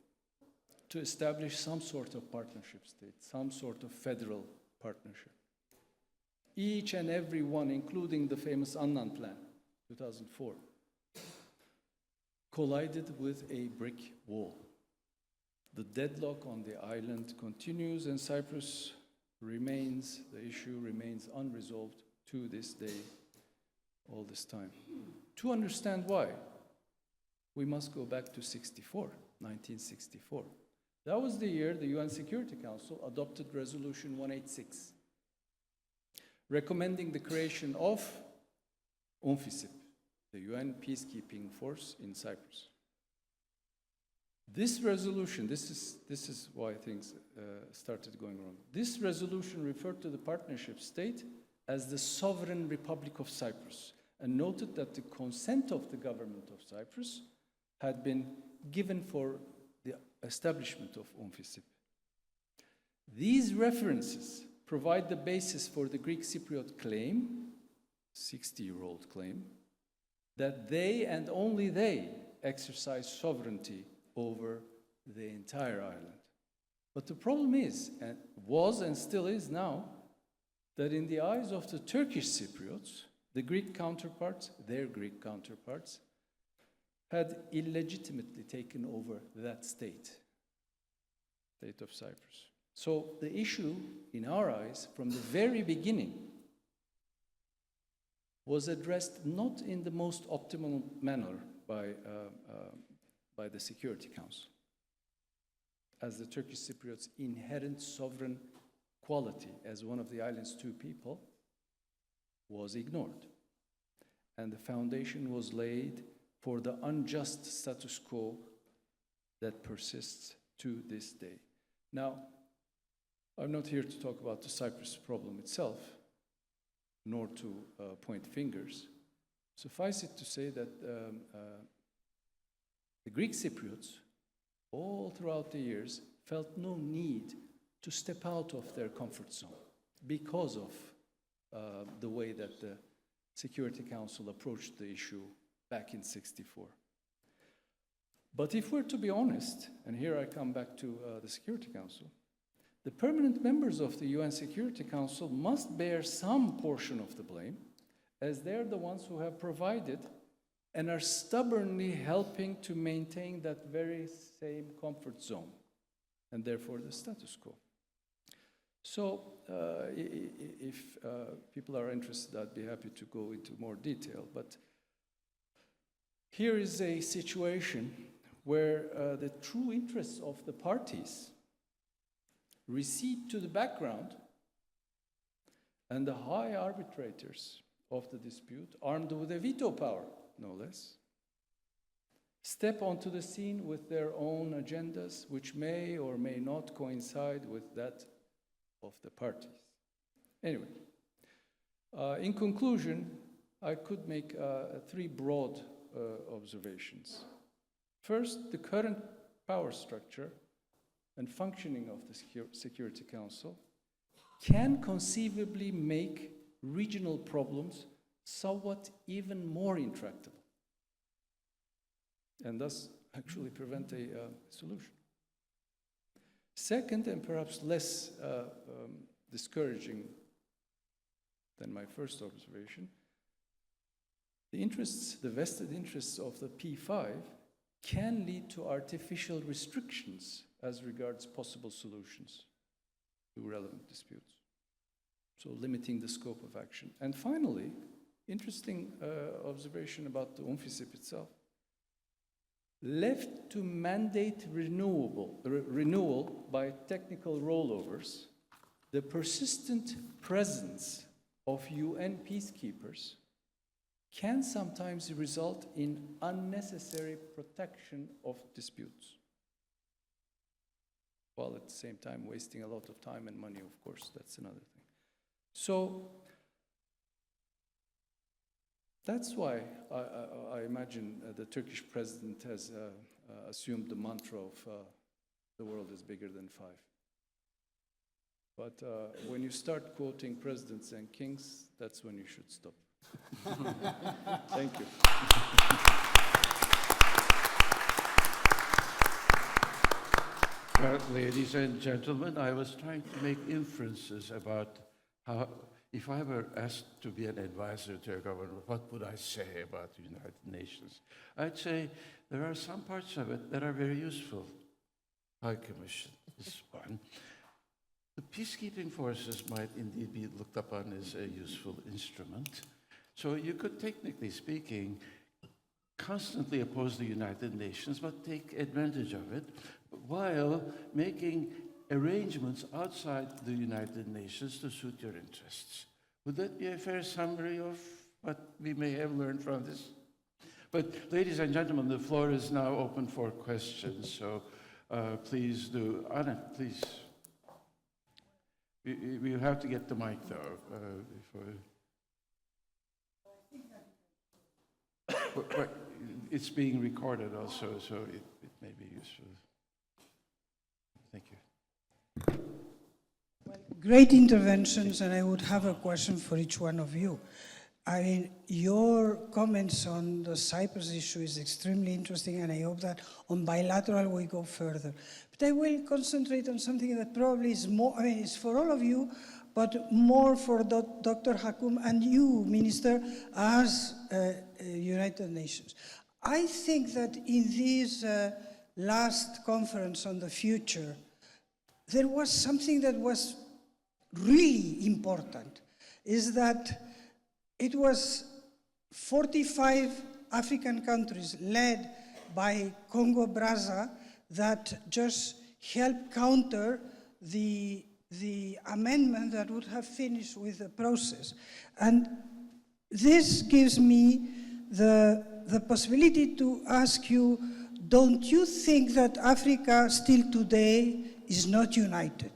to establish some sort of partnership state, some sort of federal partnership. Each and every one, including the famous Annan Plan, 2004, collided with a brick wall. The deadlock on the island continues, and Cyprus remains, the issue remains unresolved to this day, all this time. To understand why, we must go back to 1964. That was the year the UN Security Council adopted Resolution 186, recommending the creation of UNFICYP, the UN peacekeeping force in Cyprus. This resolution, this is why things started going wrong. This resolution referred to the partnership state as the Sovereign Republic of Cyprus and noted that the consent of the government of Cyprus had been given for the establishment of UNFICYP. These references provide the basis for the Greek Cypriot claim, 60-year-old claim, that they and only they exercise sovereignty over the entire island. But the problem is, and was and still is now, that in the eyes of the Turkish Cypriots, the Greek counterparts, their Greek counterparts, had illegitimately taken over that state of Cyprus. So the issue, in our eyes, from the very beginning, was addressed not in the most optimal manner by the Security Council, as the Turkish Cypriots' inherent sovereign quality as one of the island's two people was ignored. And the foundation was laid for the unjust status quo that persists to this day. Now, I'm not here to talk about the Cyprus problem itself, nor to point fingers. Suffice it to say that the Greek Cypriots, all throughout the years, felt no need to step out of their comfort zone because of the way that the Security Council approached the issue back in '64. But if we're to be honest, and here I come back to the Security Council, the permanent members of the UN Security Council must bear some portion of the blame, as they're the ones who have provided and are stubbornly helping to maintain that very same comfort zone, and therefore the status quo. So if people are interested, I'd be happy to go into more detail, but here is a situation where the true interests of the parties recede to the background, and the high arbitrators of the dispute, armed with a veto power, no less, step onto the scene with their own agendas, which may or may not coincide with that of the parties. Anyway, in conclusion, I could make three broad observations. First, the current power structure and functioning of the Security Council can conceivably make regional problems somewhat even more intractable, and thus actually prevent a solution. Second, and perhaps less discouraging than my first observation, the vested interests of the P5 can lead to artificial restrictions as regards possible solutions to relevant disputes, so limiting the scope of action. And finally, interesting observation about the UNFICYP itself. Left to mandate renewal by technical rollovers, the persistent presence of UN peacekeepers can sometimes result in unnecessary protection of disputes, while at the same time wasting a lot of time and money, of course, that's another thing. So that's why I imagine the Turkish president has assumed the mantra of the world is bigger than five. But when you start quoting presidents and kings, that's when you should stop. Thank you. Well, ladies and gentlemen, I was trying to make inferences about how, if I were asked to be an advisor to a government, what would I say about the United Nations? I'd say there are some parts of it that are very useful. High Commission is one. The peacekeeping forces might indeed be looked upon as a useful instrument. So you could, technically speaking, constantly oppose the United Nations, but take advantage of it while making arrangements outside the United Nations to suit your interests. Would that be a fair summary of what we may have learned from this? But ladies and gentlemen, the floor is now open for questions, so please do. Anna, please. We have to get the mic, though, before... But it's being recorded also, so it may be useful. Thank you. Well, great interventions, and I would have a question for each one of you. I mean, your comments on the Cyprus issue is extremely interesting, and I hope that on bilateral we go further. But I will concentrate on something that probably is more, I mean, it's for all of you, but more for Dr. Akum and you, Minister, as United Nations. I think that in this last conference on the future, there was something that was really important, is that it was 45 African countries led by Congo-Brazza that just helped counter the amendment that would have finished with the process. And this gives me the possibility to ask you, don't you think that Africa still today is not united?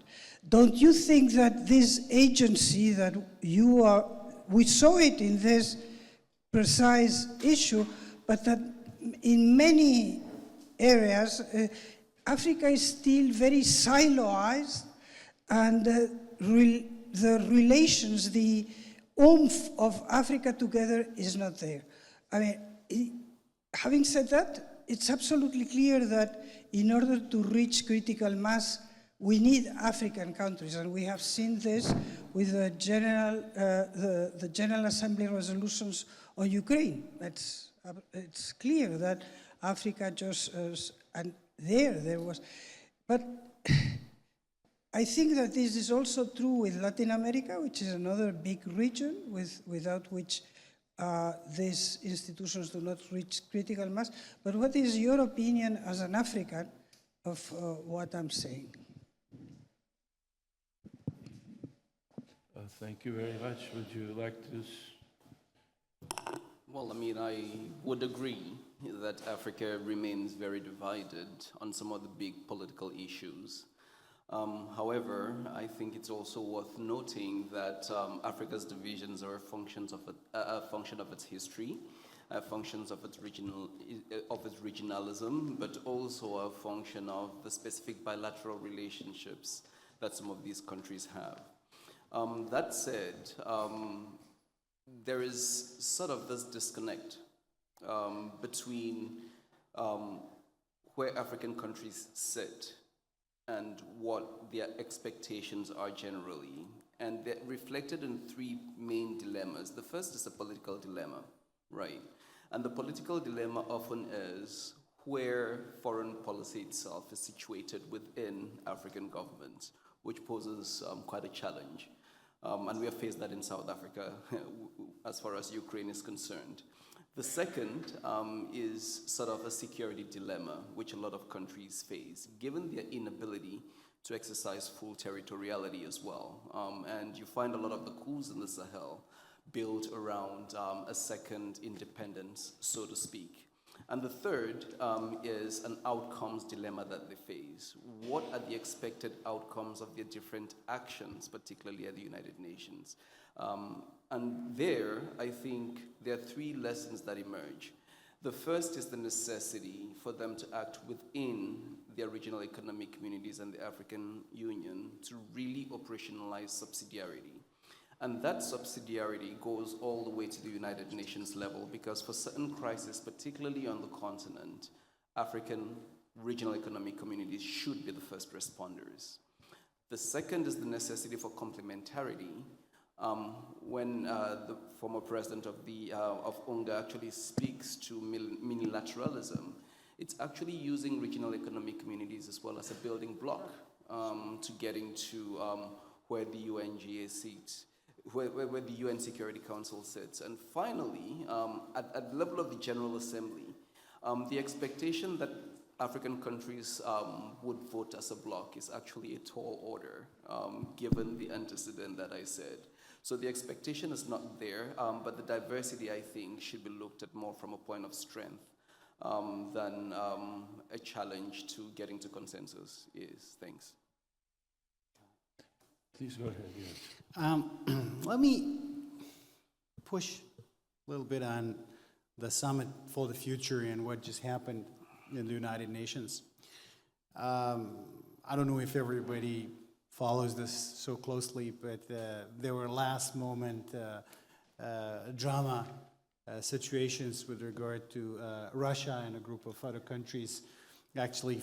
Don't you think that this agency that you are we saw it in this precise issue, but that in many areas, Africa is still very siloized, and the relations, the oomph of Africa together is not there. I mean, having said that, it's absolutely clear that in order to reach critical mass, we need African countries, and we have seen this with the General Assembly resolutions on Ukraine. It's clear that Africa just, and there was, but I think that this is also true with Latin America, which is another big region without which these institutions do not reach critical mass. But what is your opinion as an African of what I'm saying? Thank you very much. Would you like to? Well, I mean, I would agree that Africa remains very divided on some of the big political issues. However, I think it's also worth noting that Africa's divisions are functions of a function of its history, functions of its regionalism, but also a function of the specific bilateral relationships that some of these countries have. That said, there is sort of this disconnect between where African countries sit and what their expectations are generally. And they're reflected in three main dilemmas. The first is a political dilemma, right? And the political dilemma often is where foreign policy itself is situated within African governments, which poses quite a challenge. And we have faced that in South Africa as far as Ukraine is concerned. The second is sort of a security dilemma, which a lot of countries face, given their inability to exercise full territoriality as well. And you find a lot of the coups in the Sahel built around a second independence, so to speak. And the third is an outcomes dilemma that they face. What are the expected outcomes of their different actions, particularly at the United Nations? And there, I think there are three lessons that emerge. The first is the necessity for them to act within their regional economic communities and the African Union to really operationalize subsidiarity. And that subsidiarity goes all the way to the United Nations level, because for certain crises, particularly on the continent, African regional economic communities should be the first responders. The second is the necessity for complementarity. When the former president of UNGA actually speaks to minilateralism, it's actually using regional economic communities as well as a building block to getting to where the UNGA sits. Where the UN Security Council sits. And finally, at the level of the General Assembly, the expectation that African countries would vote as a bloc is actually a tall order, given the antecedent that I said. So the expectation is not there, but the diversity, I think, should be looked at more from a point of strength than a challenge to getting to consensus is. Thanks. Please go ahead, yes. Let me push a little bit on the Summit for the Future and what just happened in the United Nations. I don't know if everybody follows this so closely, but there were last moment drama situations with regard to Russia and a group of other countries actually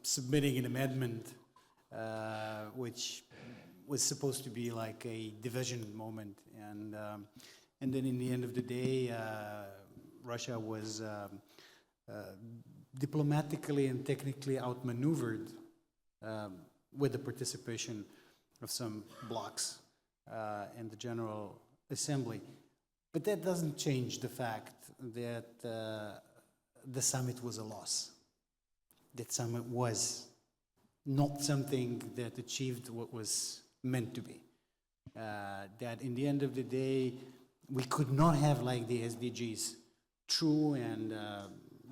submitting an amendment which was supposed to be like a division moment, and then in the end of the day, Russia was diplomatically and technically outmaneuvered with the participation of some blocs in the General Assembly. But that doesn't change the fact that the summit was a loss. That summit was not something that achieved what was meant to be. That in the end of the day, we could not have, like the SDGs, true and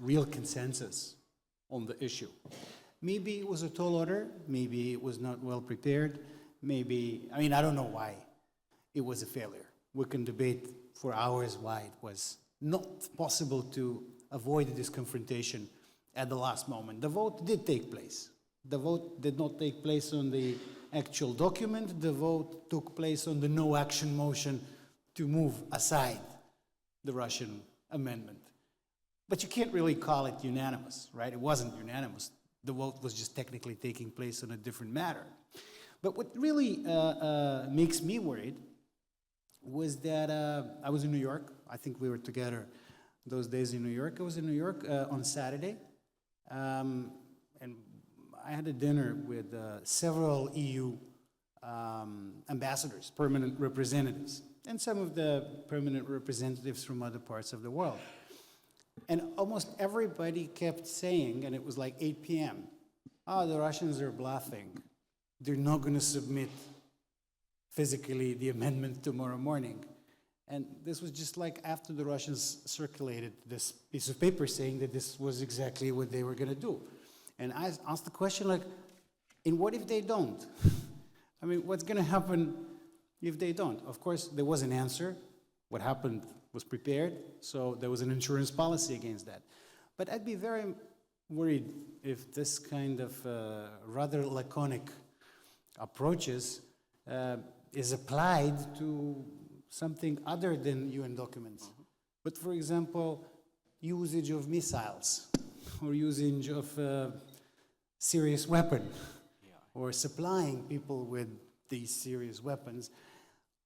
real consensus on the issue. Maybe it was a tall order, maybe it was not well prepared, maybe, I mean, I don't know why it was a failure. we can debate for hours why it was not possible to avoid this confrontation at the last moment. The vote did take place. The vote did not take place on the actual document. The vote took place on the no action motion to move aside the Russian amendment. But you can't really call it unanimous, right? It wasn't unanimous. The vote was just technically taking place on a different matter. But what really makes me worried was that I was in New York. I think we were together those days in New York. I was in New York on Saturday, and I had a dinner with several EU ambassadors, permanent representatives, and some of the permanent representatives from other parts of the world. And almost everybody kept saying, and it was like 8 p.m., oh, the Russians are bluffing. They're not going to submit physically the amendment tomorrow morning. And this was just like after the Russians circulated this piece of paper saying that this was exactly what they were going to do. And I asked the question, like, and what if they don't? I mean, what's going to happen if they don't? Of course, there was an answer. What happened was prepared, so there was an insurance policy against that. But I'd be very worried if this kind of rather laconic approaches is applied to something other than UN documents. But for example, usage of missiles or usage of serious weapon or supplying people with these serious weapons.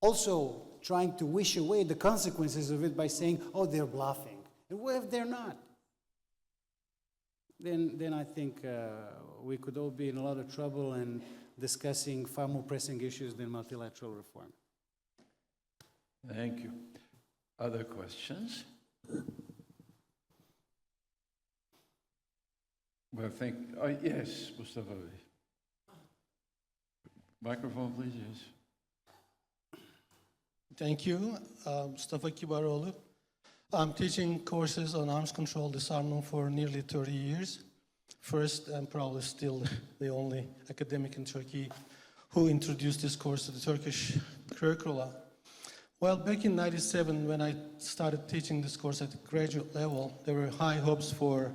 Also trying to wish away the consequences of it by saying, oh, they're bluffing. And what if they're not? Then I think we could all be in a lot of trouble and discussing far more pressing issues than multilateral reform. Thank you. Other questions? Well, yes, Mustafa. Microphone, please, yes. Thank you. Mustafa Kibaroğlu. I'm teaching courses on arms control disarmament for nearly 30 years. First, and probably still the only academic in Turkey who introduced this course to the Turkish curricula. Well, back in '97, when I started teaching this course at the graduate level, there were high hopes for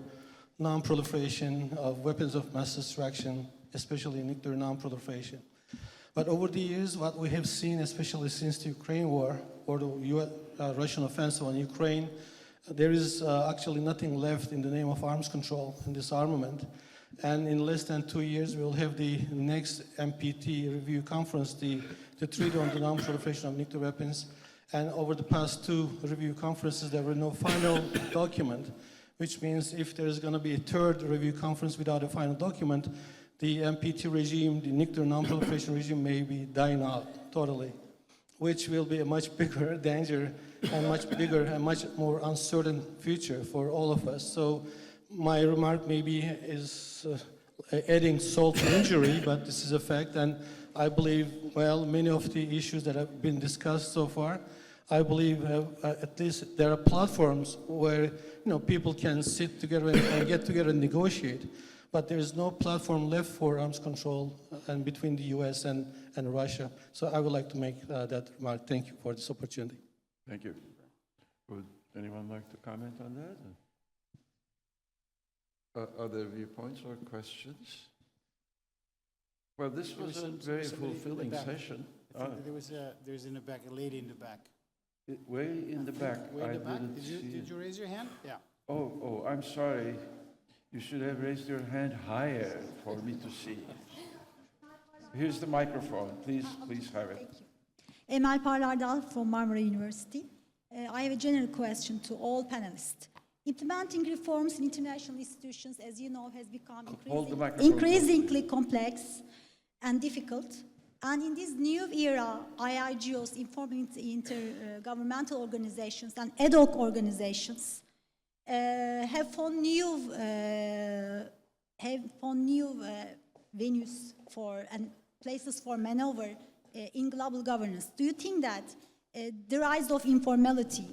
non-proliferation of weapons of mass destruction, especially nuclear non-proliferation. But over the years, what we have seen, especially since the Ukraine war or the Russian offensive on Ukraine, there is actually nothing left in the name of arms control and disarmament. And in less than 2 years, we'll have the next MPT review conference, the Treaty on the Non-Proliferation of Nuclear Weapons. And over the past 2 review conferences, there were no final document, which means if there's going to be a 3rd review conference without a final document, the MPT regime, the nuclear non-proliferation regime, may be dying out totally, which will be a much bigger danger and much bigger and much more uncertain future for all of us. So my remark maybe is adding salt to injury, but this is a fact, and I believe, well, many of the issues that have been discussed so far, I believe at least there are platforms where people can sit together and get together and negotiate. But there is no platform left for arms control and between the US and Russia. So I would like to make that remark. Thank you for this opportunity. Thank you. Would anyone like to comment on that? Other viewpoints or questions? Well, this was a very fulfilling session. I think there's in the back, a lady in the back. Way in the back. Way in the back? Did you raise your hand? Yeah. Oh, I'm sorry. You should have raised your hand higher for me to see. Here's the microphone. Please have it. Emel Parlardal from Marmara University. I have a general question to all panelists. Implementing reforms in international institutions, as you know, has become increasingly complex and difficult. And in this new era, IIGOs, informal intergovernmental organizations, and ad hoc organizations have found new venues for and places for maneuver in global governance. Do you think that the rise of informality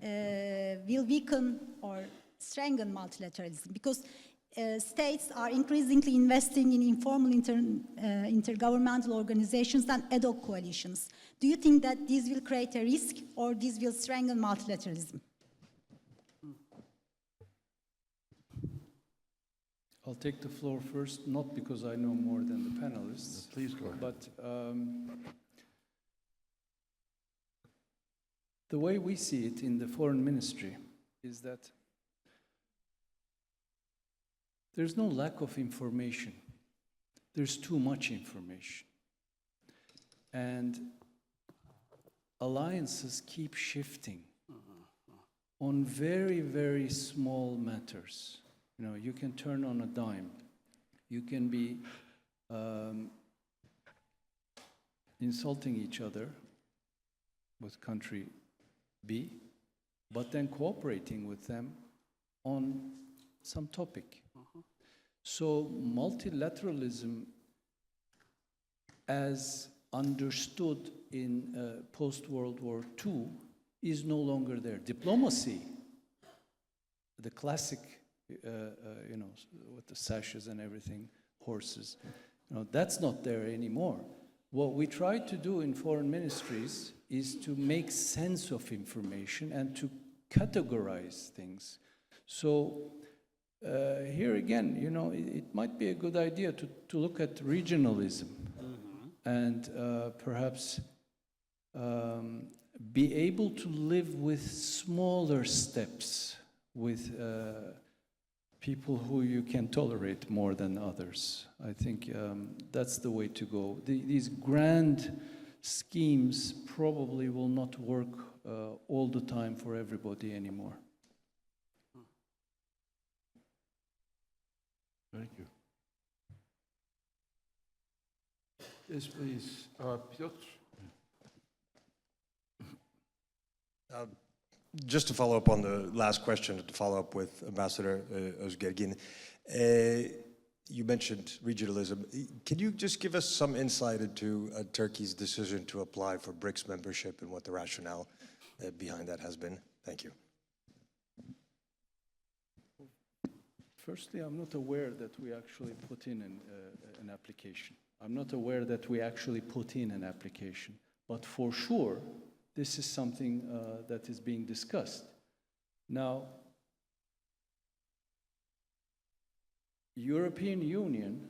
will weaken or strengthen multilateralism? Because states are increasingly investing in informal intergovernmental organizations and ad hoc coalitions. Do you think that this will create a risk or this will strengthen multilateralism? I'll take the floor first, not because I know more than the panelists. Please go ahead. But the way we see it in the foreign ministry is that there's no lack of information. There's too much information. And alliances keep shifting on very, very small matters. You know, you can turn on a dime. You can be insulting each other with country B, but then cooperating with them on some topic. So multilateralism, as understood in post-World War II, is no longer there. Diplomacy, the classic, you know, with the sashes and everything, horses, you know, that's not there anymore. What we try to do in foreign ministries is to make sense of information and to categorize things. So here again, you know, it might be a good idea to look at regionalism and perhaps be able to live with smaller steps, with people who you can tolerate more than others. I think that's the way to go. These grand schemes probably will not work all the time for everybody anymore. Thank you. Yes, please. Piotr? Just to follow up on the last question, to follow up with Ambassador Özgergin, you mentioned regionalism. Can you just give us some insight into Turkey's decision to apply for BRICS membership and what the rationale behind that has been? Thank you. Firstly, I'm not aware that we actually put in an application. I'm not aware that we actually put in an application. But for sure, this is something that is being discussed. Now, European Union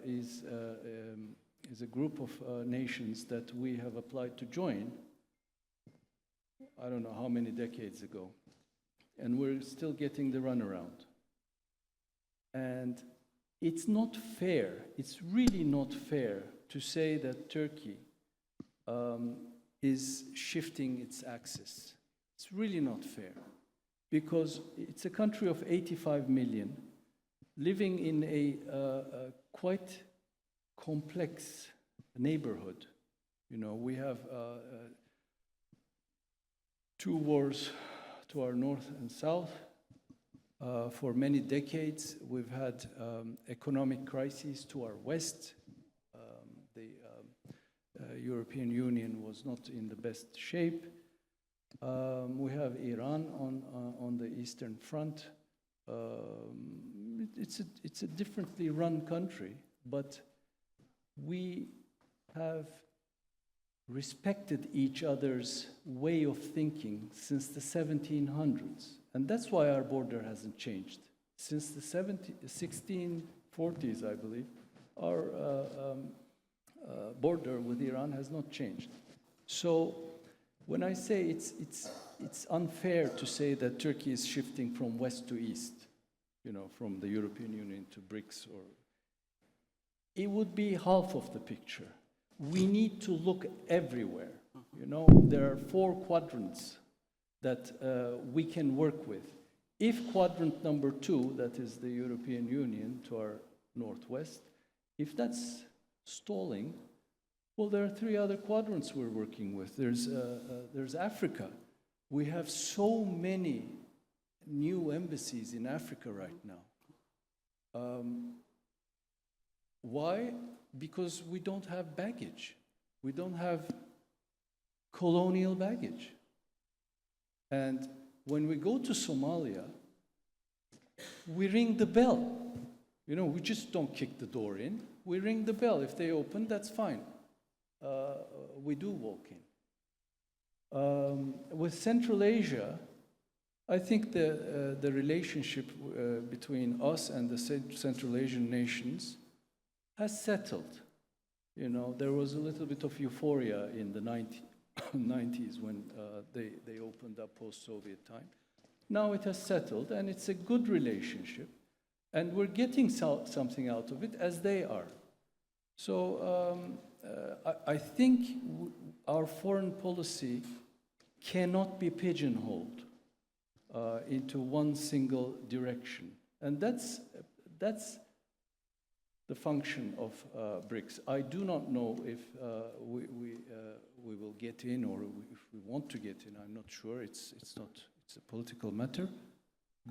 is a group of nations that we have applied to join, I don't know how many decades ago, and we're still getting the runaround. And it's not fair, it's really not fair to say that Turkey is shifting its axis. It's really not fair, because it's a country of 85 million living in a quite complex neighborhood. You know, we have two wars to our north and south. For many decades, we've had economic crises to our west. The European Union was not in the best shape. We have Iran on the Eastern Front. It's a differently run country, but we have respected each other's way of thinking since the 1700s. And that's why our border hasn't changed. Since the 1640s, I believe, our border with Iran has not changed. So when I say it's unfair to say that Turkey is shifting from west to east, you know, from the European Union to BRICS, or it would be half of the picture. We need to look everywhere. You know, there are 4 quadrants that we can work with. If quadrant number 2, that is the European Union to our northwest, if that's stalling, well, there are 3 other quadrants we're working with. There's Africa. We have so many new embassies in Africa right now. Why? Because we don't have baggage. We don't have colonial baggage. And when we go to Somalia, we ring the bell. You know, we just don't kick the door in. We ring the bell. If they open, that's fine. We do walk in. With Central Asia, I think the relationship between us and the Central Asian nations has settled. You know, there was a little bit of euphoria in the 90s when they opened up post-Soviet time. Now it has settled, and it's a good relationship, and we're getting something out of it, as they are. So I think our foreign policy cannot be pigeonholed into one single direction. And that's the function of BRICS. I do not know if we will get in, or if we want to get in. I'm not sure. It's a political matter.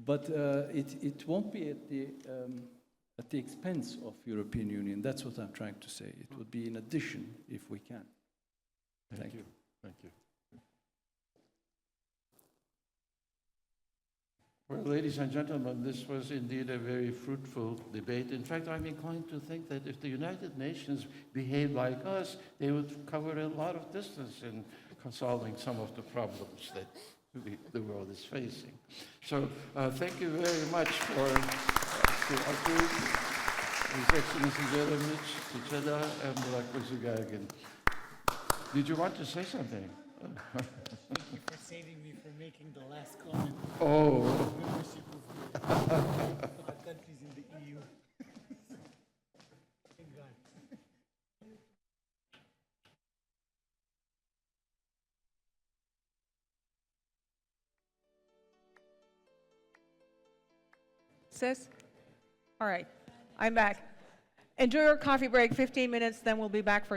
But it won't be at the expense of European Union. That's what I'm trying to say. It would be in addition if we can. Thank you. Thank you. Well, ladies and gentlemen, this was indeed a very fruitful debate. In fact, I'm inclined to think that if the United Nations behaved like us, they would cover a lot of distance in solving some of the problems that the world is facing. So thank you very much for Akum, His Excellency Jeremic, Cicchella, and Gergin. Did you want to say something? Thank you for saving me from making the last comment. Oh. Membership of the countries in the EU. Thank God. Sis? All right, I'm back. Enjoy your coffee break, 15 minutes, then we'll be back for